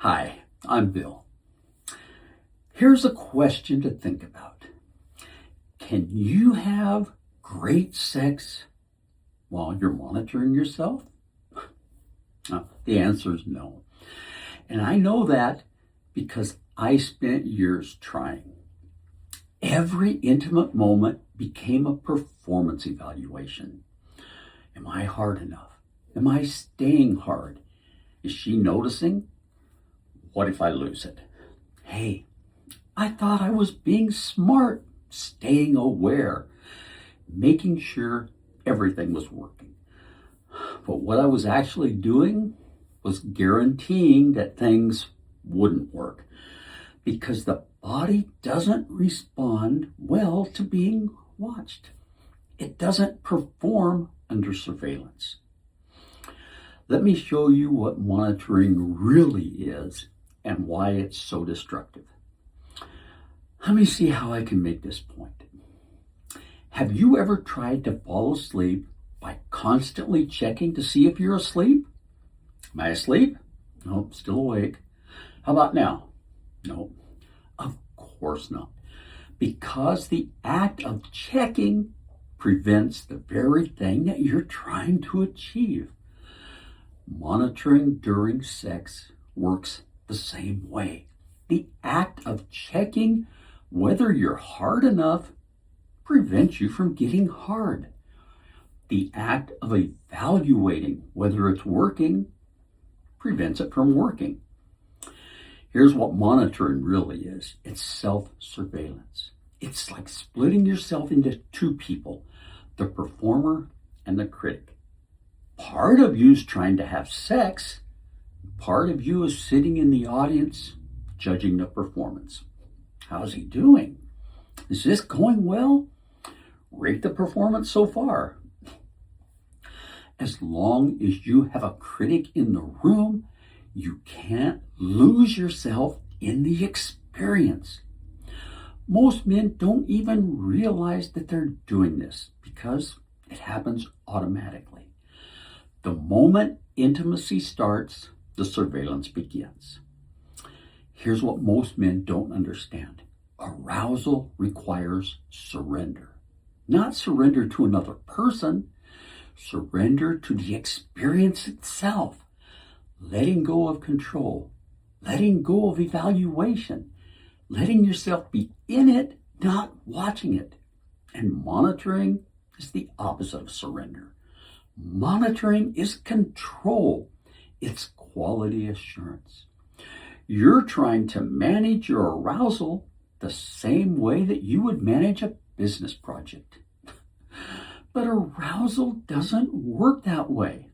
Hi, I'm Bill. Here's a question to think about. Can you have great sex while you're monitoring yourself? The answer is no. And I know that because I spent years trying. Every intimate moment became a performance evaluation. Am I hard enough? Am I staying hard? Is she noticing? What if I lose it? Hey, I thought I was being smart, staying aware, making sure everything was working. But what I was actually doing was guaranteeing that things wouldn't work because the body doesn't respond well to being watched. It doesn't perform under surveillance. Let me show you what monitoring really is and why it's so destructive. Let me see how I can make this point. Have you ever tried to fall asleep by constantly checking to see if you're asleep? Am I asleep? Nope, still awake. How about now? Nope, of course not. Because the act of checking prevents the very thing that you're trying to achieve. Monitoring during sex works the same way. The act of checking whether you're hard enough prevents you from getting hard. The act of evaluating whether it's working prevents it from working. Here's what monitoring really is. It's self-surveillance. It's like splitting yourself into two people, the performer and the critic. Part of you is trying to have sex. Part of you is sitting in the audience judging the performance. How's he doing? Is this going well? Rate the performance so far. As long as you have a critic in the room, you can't lose yourself in the experience. Most men don't even realize that they're doing this because it happens automatically. The moment intimacy starts, the surveillance begins. Here's what most men don't understand. Arousal requires surrender. Not surrender to another person, surrender to the experience itself. Letting go of control, letting go of evaluation, letting yourself be in it, not watching it. And monitoring is the opposite of surrender. Monitoring is control. It's quality assurance. You're trying to manage your arousal the same way that you would manage a business project. But arousal doesn't work that way.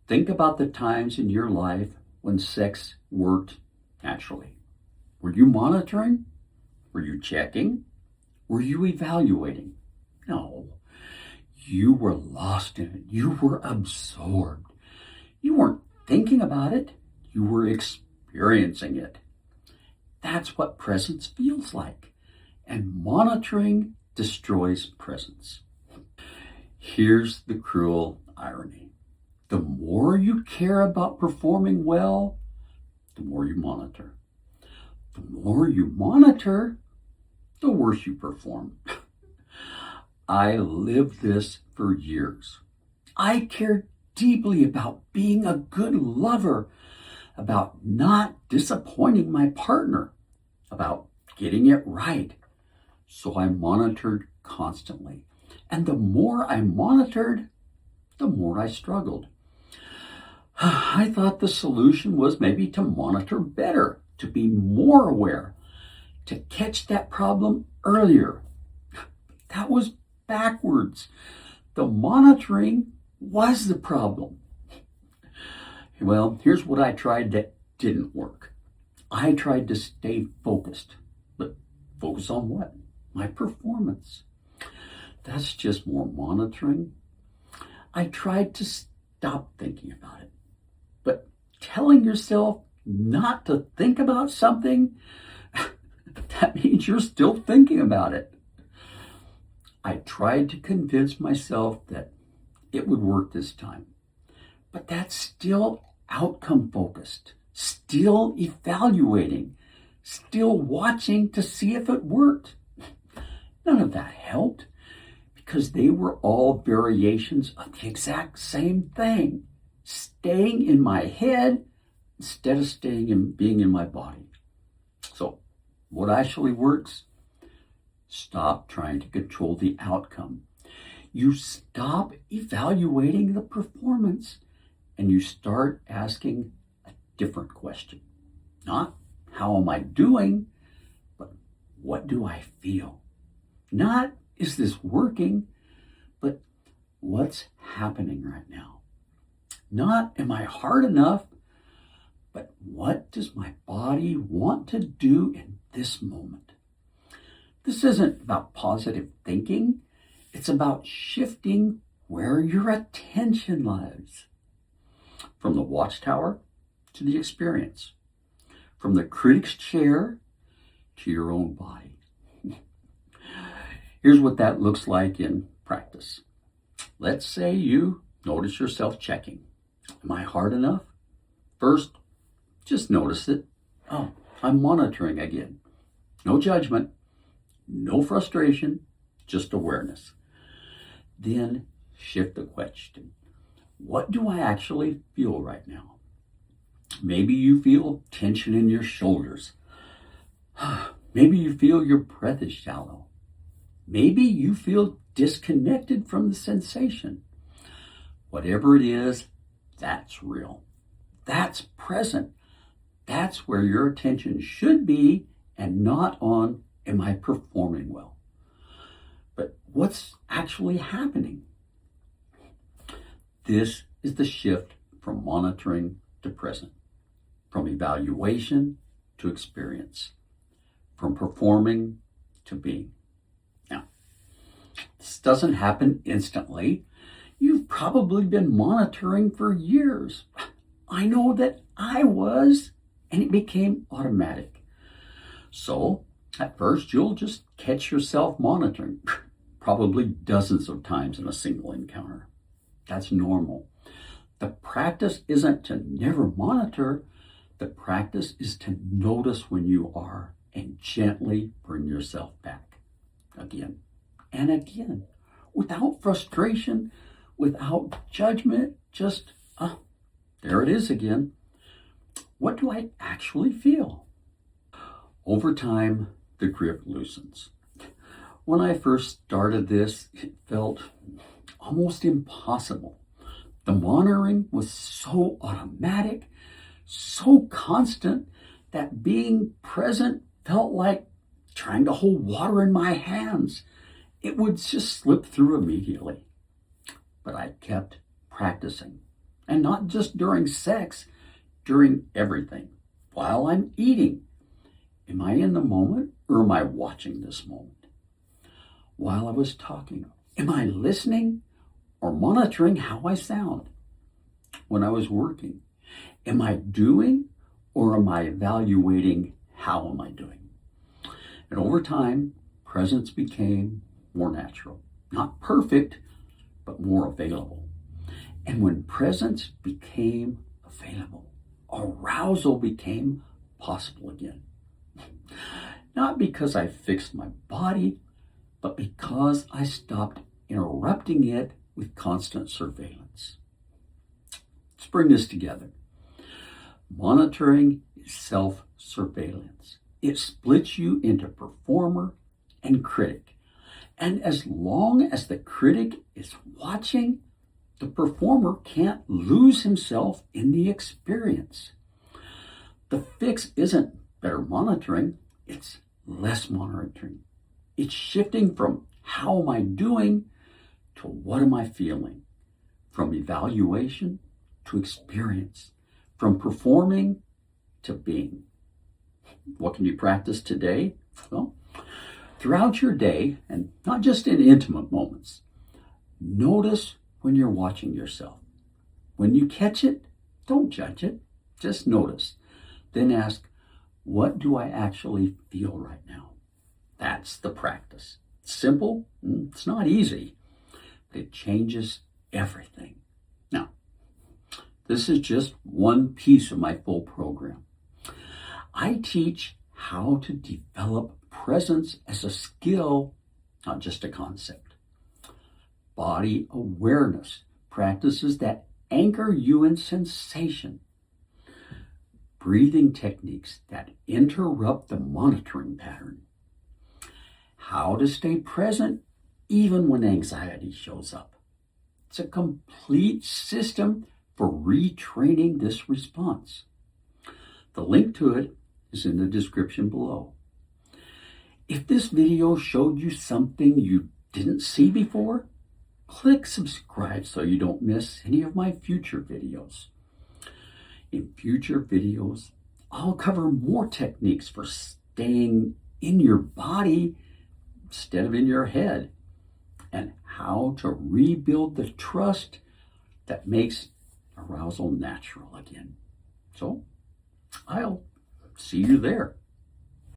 Think about the times in your life when sex worked naturally. Were you monitoring? Were you checking? Were you evaluating? No. You were lost in it. You were absorbed. You weren't thinking about it. You were experiencing it. That's what presence feels like. And monitoring destroys presence. Here's the cruel irony. The more you care about performing well, the more you monitor. The more you monitor, the worse you perform. I lived this for years. I cared deeply about being a good lover, about not disappointing my partner, about getting it right. So I monitored constantly. And the more I monitored, the more I struggled. I thought the solution was maybe to monitor better, to be more aware, to catch that problem earlier. That was backwards. The monitoring was the problem. Well, here's what I tried that didn't work. I tried to stay focused. But focus on what? My performance. That's just more monitoring. I tried to stop thinking about it. But telling yourself not to think about something, that means you're still thinking about it. I tried to convince myself that it would work this time. But that's still outcome focused, still evaluating, still watching to see if it worked. None of that helped because they were all variations of the exact same thing, staying in my head instead of being in my body. So what actually works? Stop trying to control the outcome. You stop evaluating the performance and you start asking a different question. Not how am I doing, but what do I feel? Not is this working, but what's happening right now? Not am I hard enough, but what does my body want to do in this moment? This isn't about positive thinking. It's about shifting where your attention lies. From the watchtower to the experience. From the critic's chair to your own body. Here's what that looks like in practice. Let's say you notice yourself checking. Am I hard enough? First, just notice it. Oh, I'm monitoring again. No judgment, no frustration, just awareness. Then shift the question. What do I actually feel right now? Maybe you feel tension in your shoulders. Maybe you feel your breath is shallow. Maybe you feel disconnected from the sensation. Whatever it is, that's real. That's present. That's where your attention should be and not on, am I performing well? But what's actually happening? This is the shift from monitoring to present, from evaluation to experience, from performing to being. Now, this doesn't happen instantly. You've probably been monitoring for years. I know that I was, and it became automatic. So, at first, you'll just catch yourself monitoring, probably dozens of times in a single encounter. That's normal. The practice isn't to never monitor. The practice is to notice when you are and gently bring yourself back again and again, without frustration, without judgment, just, there it is again. What do I actually feel? Over time, the grip loosens. When I first started this, it felt almost impossible. The monitoring was so automatic, so constant, that being present felt like trying to hold water in my hands. It would just slip through immediately. But I kept practicing. And not just during sex, during everything. While I'm eating. Am I in the moment or am I watching this moment? While I was talking, am I listening or monitoring how I sound? When I was working, am I doing or am I evaluating how am I doing? And over time, presence became more natural. Not perfect, but more available. And when presence became available, arousal became possible again. Not because I fixed my body, but because I stopped interrupting it with constant surveillance. Let's bring this together. Monitoring is self-surveillance. It splits you into performer and critic. And as long as the critic is watching, the performer can't lose himself in the experience. The fix isn't better monitoring, it's less monitoring. It's shifting from how am I doing to what am I feeling, from evaluation to experience, from performing to being. What can you practice today? Well, throughout your day, and not just in intimate moments, notice when you're watching yourself. When you catch it, don't judge it, just notice. Then ask, what do I actually feel right now? That's the practice. It's simple, it's not easy, but it changes everything. Now, This is just one piece of my full program. I teach how to develop presence as a skill, not just a concept. Body awareness, practices that anchor you in sensation. Breathing techniques that interrupt the monitoring pattern. How to stay present even when anxiety shows up. It's a complete system for retraining this response. The link to it is in the description below. If this video showed you something you didn't see before, click subscribe so you don't miss any of my future videos. In future videos, I'll cover more techniques for staying in your body instead of in your head, and how to rebuild the trust that makes arousal natural again. So, I'll see you there.